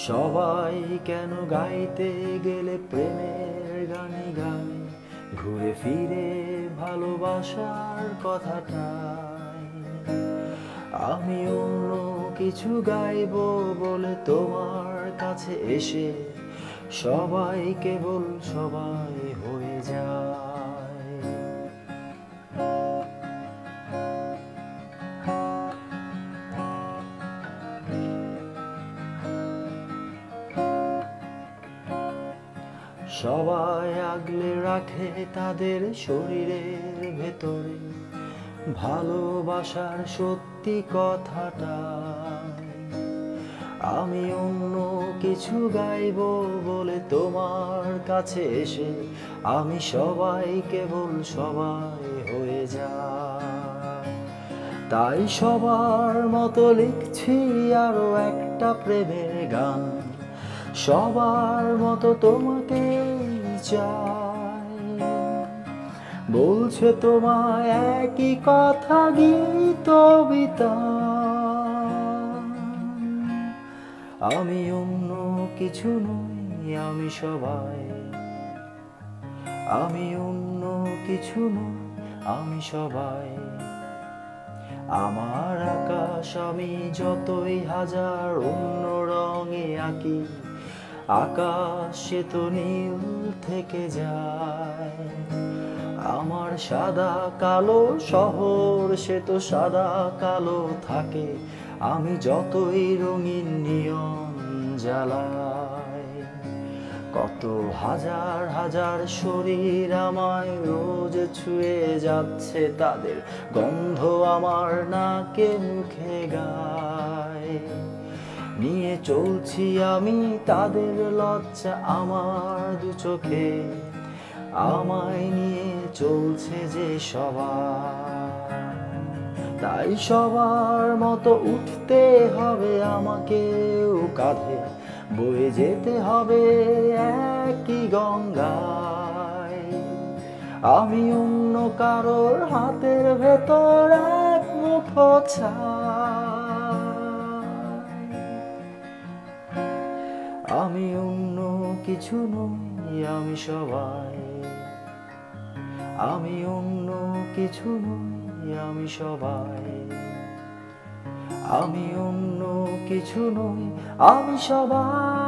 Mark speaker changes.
Speaker 1: সবাই কেন গাইতে গেলে প্রেমের গানে গায়, ঘুরে ফিরে ভালোবাসার কথাটাই। আমি অন্য কিছু গাইবো বলে তোমার কাছে এসে সবাই কেবল সবাই হয়ে যায়। সবাই আগলে রাখে তাদের শরীরের ভেতরে ভালোবাসার সত্যি কথাটা। আমি অন্য কিছু গাইবো বলে তোমার কাছে এসে আমি সবাই কেবল সবাই হয়ে যায়। তাই সবার মতো লিখছি আরো একটা প্রেমের গান, সবার মতো তোমাকে চাই। বলছে তোমায় একই কথা গীত কবিতা। আমি অন্য কিছু নই, আমি সবাই। আমি অন্য কিছু নই, আমি সবাই। আমার আকাশ আমি যতই হাজার অন্য রঙে আঁকি, আকাশ সে তো নীল থেকে যায়। আমার সাদা কালো শহর সে তো সাদা কালো থাকে, আমি যতই রঙিন নিয়ন জ্বালাই। কত হাজার হাজার শরীর আমায় রোজ ছুঁয়ে যাচ্ছে, তাদের গন্ধ আমার নাকে মুখে গায়। নিয়ে চলছি আমি তাদের লজ্জা আমার দু চোখে, আমায় নিয়ে চলছে যে সবাই। তাই সবার মতো উঠতে হবে আমাকেও কাঁধে, বয়ে যেতে হবে একই গঙ্গায়। আমি অন্য কারোর হাতের ভেতর এক মুঠো ছাই। আমি অন্য কিছু নই, আমি সবাই। আমি অন্য কিছু নই, আমি সবাই। আমি অন্য কিছু নই, আমি সবাই।